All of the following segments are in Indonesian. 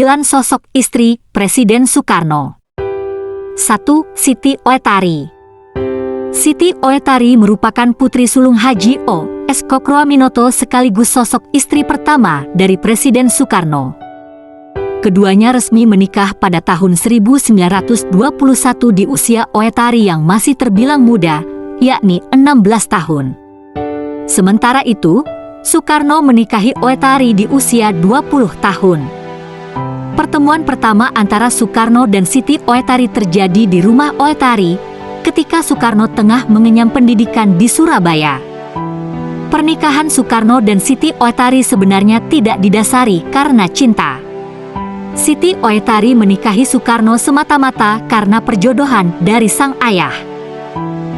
9 sosok istri Presiden Soekarno. 1. Siti Oetari. Siti Oetari merupakan putri sulung Haji O. S. Kokroaminoto sekaligus sosok istri pertama dari Presiden Soekarno. Keduanya resmi menikah pada tahun 1921 di usia Oetari yang masih terbilang muda, yakni 16 tahun. Sementara itu, Soekarno menikahi Oetari di usia 20 tahun. Pertemuan pertama antara Soekarno dan Siti Oetari terjadi di rumah Oetari ketika Soekarno tengah mengenyam pendidikan di Surabaya. Pernikahan Soekarno dan Siti Oetari sebenarnya tidak didasari karena cinta. Siti Oetari menikahi Soekarno semata-mata karena perjodohan dari sang ayah.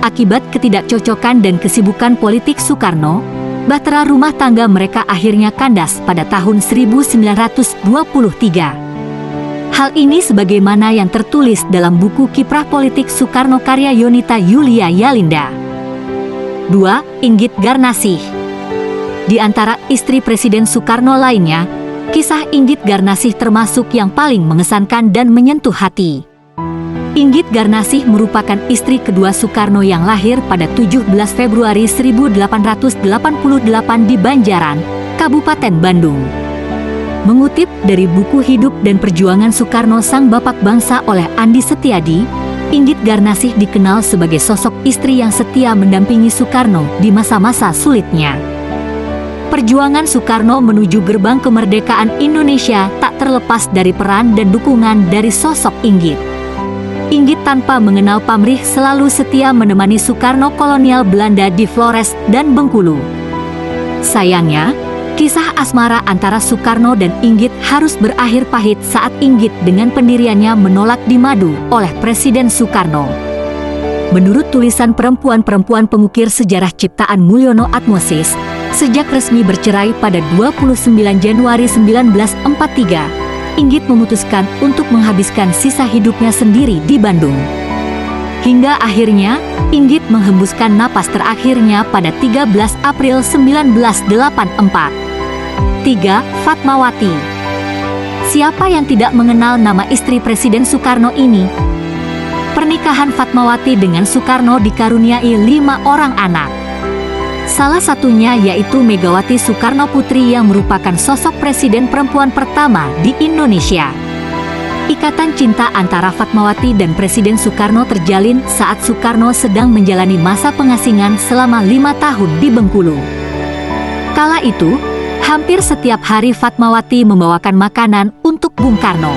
Akibat ketidakcocokan dan kesibukan politik Soekarno, bahtera rumah tangga mereka akhirnya kandas pada tahun 1923. Hal ini sebagaimana yang tertulis dalam buku Kiprah Politik Soekarno karya Yonita Yulia Yalinda. 2. Inggit Garnasih. Di antara istri Presiden Soekarno lainnya, kisah Inggit Garnasih termasuk yang paling mengesankan dan menyentuh hati. Inggit Garnasih merupakan istri kedua Soekarno yang lahir pada 17 Februari 1888 di Banjaran, Kabupaten Bandung. Mengutip dari buku Hidup dan Perjuangan Soekarno Sang Bapak Bangsa oleh Andi Setiadi, Inggit Garnasih dikenal sebagai sosok istri yang setia mendampingi Soekarno di masa-masa sulitnya. Perjuangan Soekarno menuju gerbang kemerdekaan Indonesia tak terlepas dari peran dan dukungan dari sosok Inggit. Inggit tanpa mengenal pamrih selalu setia menemani Soekarno kolonial Belanda di Flores dan Bengkulu. Sayangnya, kisah asmara antara Soekarno dan Inggit harus berakhir pahit saat Inggit dengan pendiriannya menolak dimadu oleh Presiden Soekarno. Menurut tulisan perempuan-perempuan pengukir sejarah ciptaan Mulyono Atmosis, sejak resmi bercerai pada 29 Januari 1943, Inggit memutuskan untuk menghabiskan sisa hidupnya sendiri di Bandung. Hingga akhirnya, Inggit menghembuskan napas terakhirnya pada 13 April 1984. 3. Fatmawati. Siapa yang tidak mengenal nama istri Presiden Soekarno ini? Pernikahan Fatmawati dengan Soekarno dikaruniai 5 orang anak. Salah satunya yaitu Megawati Soekarno Putri yang merupakan sosok presiden perempuan pertama di Indonesia. Ikatan cinta antara Fatmawati dan Presiden Soekarno terjalin saat Soekarno sedang menjalani masa pengasingan selama 5 tahun di Bengkulu. Kala itu, hampir setiap hari Fatmawati membawakan makanan untuk Bung Karno.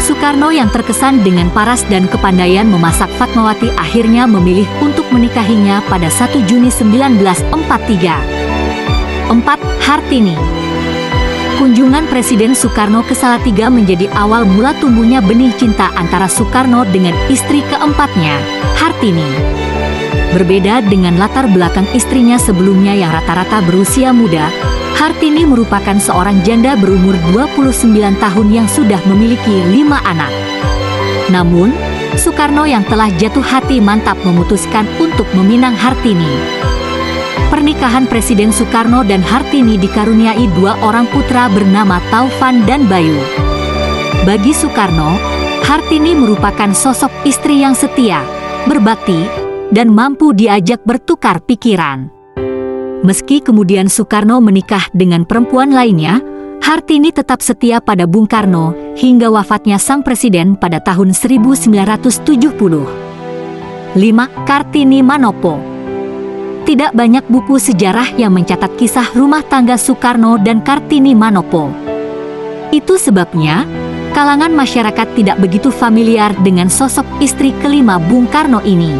Soekarno yang terkesan dengan paras dan kepandaian memasak Fatmawati akhirnya memilih untuk menikahinya pada 1 Juni 1943. 4. Hartini. Kunjungan Presiden Soekarno ke Salatiga menjadi awal mula tumbuhnya benih cinta antara Soekarno dengan istri keempatnya, Hartini. Berbeda dengan latar belakang istrinya sebelumnya yang rata-rata berusia muda, Hartini merupakan seorang janda berumur 29 tahun yang sudah memiliki 5 anak. Namun, Soekarno yang telah jatuh hati mantap memutuskan untuk meminang Hartini. Pernikahan Presiden Soekarno dan Hartini dikaruniai 2 orang putra bernama Taufan dan Bayu. Bagi Soekarno, Hartini merupakan sosok istri yang setia, berbakti, dan mampu diajak bertukar pikiran. Meski kemudian Soekarno menikah dengan perempuan lainnya, Hartini tetap setia pada Bung Karno hingga wafatnya sang presiden pada tahun 1970. 5. Kartini Manopo. Tidak banyak buku sejarah yang mencatat kisah rumah tangga Soekarno dan Kartini Manopo. Itu sebabnya, kalangan masyarakat tidak begitu familiar dengan sosok istri kelima Bung Karno ini.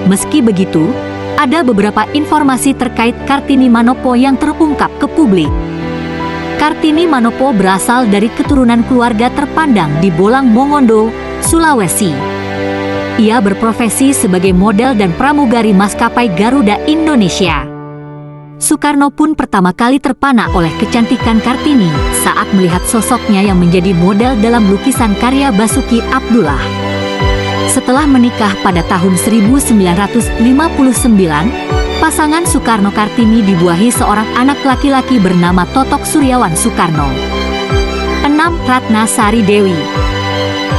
Meski begitu, ada beberapa informasi terkait Kartini Manopo yang terungkap ke publik. Kartini Manopo berasal dari keturunan keluarga terpandang di Bolang Mongondo, Sulawesi. Ia berprofesi sebagai model dan pramugari maskapai Garuda Indonesia. Soekarno pun pertama kali terpana oleh kecantikan Kartini saat melihat sosoknya yang menjadi model dalam lukisan karya Basuki Abdullah. Setelah menikah pada tahun 1959, pasangan Soekarno-Kartini dibuahi seorang anak laki-laki bernama Totok Suryawan Soekarno. 6. Ratna Sari Dewi.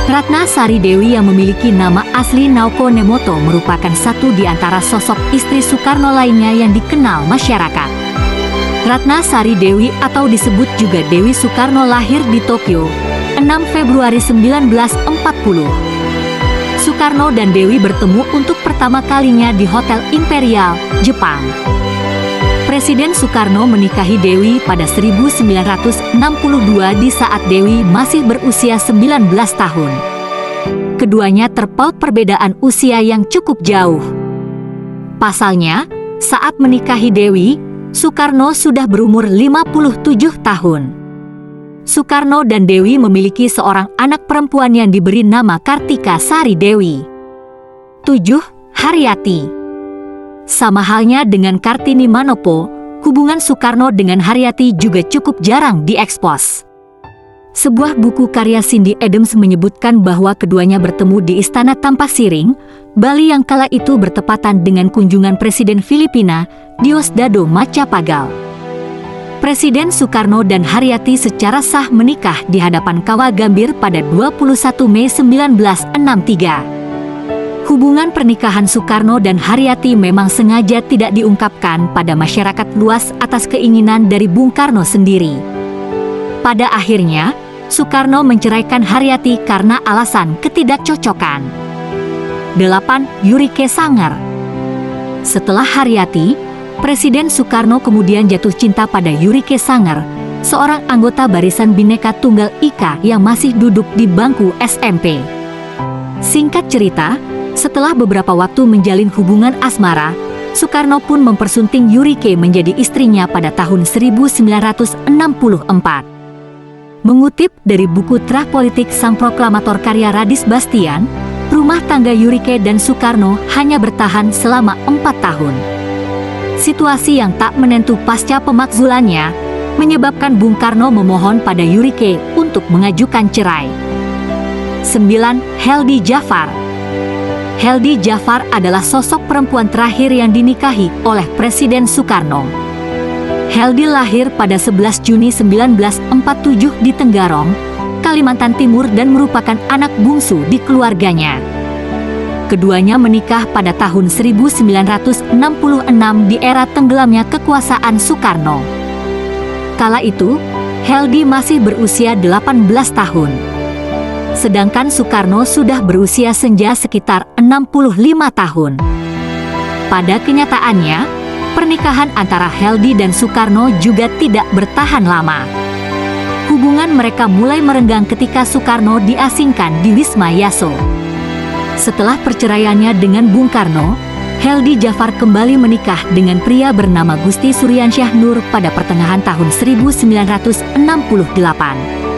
Ratna Sari Dewi yang memiliki nama asli Naoko Nemoto merupakan satu di antara sosok istri Soekarno lainnya yang dikenal masyarakat. Ratna Sari Dewi atau disebut juga Dewi Soekarno lahir di Tokyo, 6 Februari 1940. Soekarno dan Dewi bertemu untuk pertama kalinya di Hotel Imperial, Jepang. Presiden Soekarno menikahi Dewi pada 1962 di saat Dewi masih berusia 19 tahun. Keduanya terpaut perbedaan usia yang cukup jauh. Pasalnya, saat menikahi Dewi, Soekarno sudah berumur 57 tahun. Soekarno dan Dewi memiliki seorang anak perempuan yang diberi nama Kartika Sari Dewi. 7. Haryati. Sama halnya dengan Kartini Manopo, hubungan Soekarno dengan Haryati juga cukup jarang diekspos. Sebuah buku karya Cindy Adams menyebutkan bahwa keduanya bertemu di Istana Tampasiring, Bali yang kala itu bertepatan dengan kunjungan Presiden Filipina, Diosdado Macapagal. Presiden Soekarno dan Haryati secara sah menikah di hadapan Kawah Gambir pada 21 Mei 1963. Hubungan pernikahan Soekarno dan Haryati memang sengaja tidak diungkapkan pada masyarakat luas atas keinginan dari Bung Karno sendiri. Pada akhirnya, Soekarno menceraikan Haryati karena alasan ketidakcocokan. 8. Yurike Sanger. Setelah Haryati, Presiden Soekarno kemudian jatuh cinta pada Yurike Sanger, seorang anggota Barisan Bhinneka Tunggal Ika yang masih duduk di bangku SMP. Singkat cerita, setelah beberapa waktu menjalin hubungan asmara, Soekarno pun mempersunting Yurike menjadi istrinya pada tahun 1964. Mengutip dari buku Trah Politik Sang Proklamator karya Radis Bastian, rumah tangga Yurike dan Soekarno hanya bertahan selama 4 tahun. Situasi yang tak menentu pasca pemakzulannya menyebabkan Bung Karno memohon pada Yurike untuk mengajukan cerai. 9. Heldi Jafar. Heldi Jafar adalah sosok perempuan terakhir yang dinikahi oleh Presiden Soekarno. Heldi lahir pada 11 Juni 1947 di Tenggarong, Kalimantan Timur dan merupakan anak bungsu di keluarganya. Keduanya menikah pada tahun 1966 di era tenggelamnya kekuasaan Soekarno. Kala itu, Heldi masih berusia 18 tahun. Sedangkan Soekarno sudah berusia senja sekitar 65 tahun. Pada kenyataannya, pernikahan antara Heldi dan Soekarno juga tidak bertahan lama. Hubungan mereka mulai merenggang ketika Soekarno diasingkan di Wisma Yaso. Setelah perceraiannya dengan Bung Karno, Heldi Jafar kembali menikah dengan pria bernama Gusti Suryansyah Nur pada pertengahan tahun 1968.